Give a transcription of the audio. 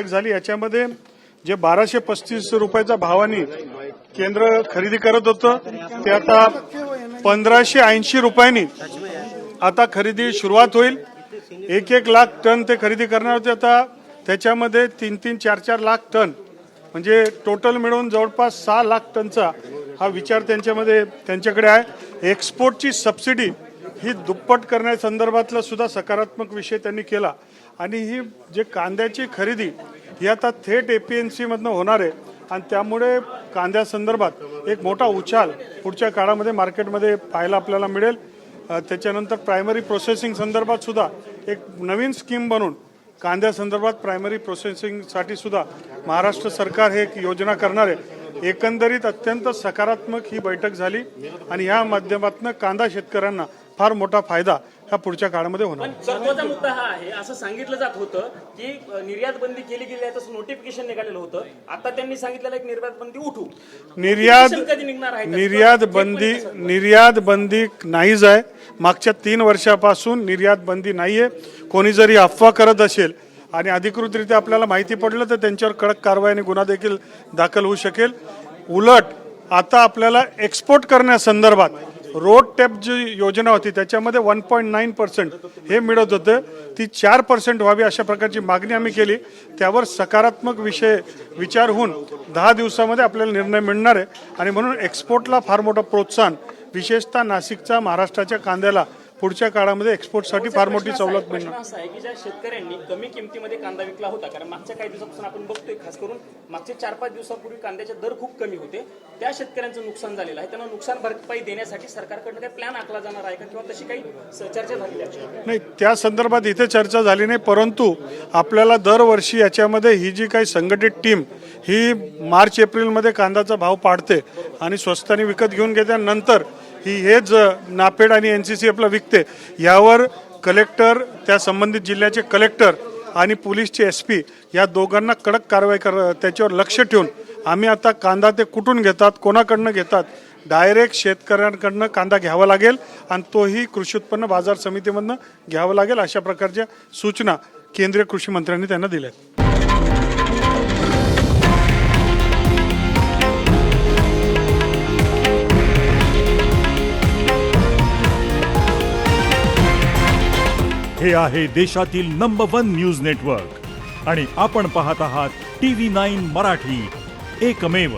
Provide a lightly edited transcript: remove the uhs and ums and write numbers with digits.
झाली याच्यामध्ये जे 1235 रुपयाचा भावाने केंद्र खरेदी करत होतं ते आता 1580 रुपयांनी आता खरेदी सुरुवात होईल। 1-1 लाख टन ते खरेदी करणार होते, आता त्याच्यामध्ये 3-3, 4-4 लाख टन म्हणजे टोटल मिळून जवळपास 6 लाख टनचा हा विचार त्यांच्याकडे आहे। एक्सपोर्टची सबसिडी ही दुप्पट करण्यासंदर्भातला सुद्धा सकारात्मक विषय त्यांनी केला आणि ही जे कांद्याची खरेदी ही आता थेट एपीएमसी मधनं होणार आहे आणि त्यामुळे कांद्यासंदर्भात एक मोठा उछाल पुढच्या काळामध्ये मार्केटमध्ये पाहायला आपल्याला मिळेल। त्याच्यानंतर प्रायमरी प्रोसेसिंग संदर्भात सुद्धा एक नवीन स्कीम बनवून कांद्यासंदर्भात प्रायमरी प्रोसेसिंगसाठी सुद्धा महाराष्ट्र सरकार हे एक योजना करणार आहे। एकंदरीत अत्यंत सकारात्मक ही बैठक झाली आणि या माध्यमातून कांदा शेतकऱ्यांना फार मोठा फायदा हा पुढच्या काळामध्ये होणार। महत्त्वाचा मुद्दा हा आहे, असं सांगितलं जात होतं की निर्यात बंदी केली गेली आहे, तसं नोटिफिकेशन निघालेलं होतं। आता त्यांनी सांगितलेलं एक निर्यात बंदी उठू, निर्यात बंदी नाहीच आहे। मागच्या 3 वर्षापासून निर्यात बंदी नाहीये। कोणी जरी अफवा करत असेल आणि अधिकृतरित्या आपल्याला माहिती पडलं तर त्यांच्यावर कडक कारवाई आणि गुन्हा देखील दाखल होऊ शकेल। उलट आता आपल्याला एक्सपोर्ट करण्यासंदर्भात रोड टॅप जी योजना होती त्याच्यामध्ये 1.9% हे मिळत होतं, ती 4% व्हावी अशा प्रकारची मागणी आम्ही केली। त्यावर सकारात्मक विचार होऊन 10 दिवसामध्ये आपल्याला निर्णय मिळणार आहे आणि म्हणून एक्सपोर्टला फार मोठं प्रोत्साहन, विशेषतः नाशिकच्या महाराष्ट्राच्या कांद्याला पुढच्या काळामध्ये एक्सपोर्टसाठी फार मोठी सवलत मिळणार। असं आहे की ज्या शेतकऱ्यांनी कमी किमतीमध्ये कांदा विकला होता, कारण मागच्या काही दिवसापासून आपण बघतोय, खास करून मागचे 4-5 दिवसापूर्वी कांद्याचे दर खूप कमी होते, त्या शेतकऱ्यांचं नुकसान झालेलं आहे। त्यांना नुकसान भरपाई देण्यासाठी सरकारकडून काही प्लॅन आखला जाणार आहे का किंवा तशी काही चर्चा झाली आहे? नाही, त्या संदर्भात इथे चर्चा झाली नाही, परंतु आपल्याला दरवर्षी याच्यामध्ये ही जी काही संघटित टीम ही मार्च-एप्रिलमध्ये कांद्याचा भाव पाडते आणि स्वस्ताने विकत घेऊन घेते, नंतर ही हेच नापेड आणि NCCFला विकते। यावर कलेक्टर, त्या संबंधित जिल्ह्याचे कलेक्टर आणि पोलीसचे SP या दोघांना कडक कारवाई त्याच्यावर लक्ष ठेवून आम्ही आता कांदा ते कुठून घेतात, कोणाकडनं घेतात, डायरेक्ट शेतकऱ्यांकडनं कांदा घ्यावा लागेल आणि तोही कृषी उत्पन्न बाजार समितीमधनं घ्यावा लागेल, अशा प्रकारच्या सूचना केंद्रीय कृषी मंत्र्यांनी त्यांना दिल्या। हे आहे देशातील नंबर 1 न्यूज नेटवर्क आणि आपण पाहत आहात TV9 मराठी, एकमेव।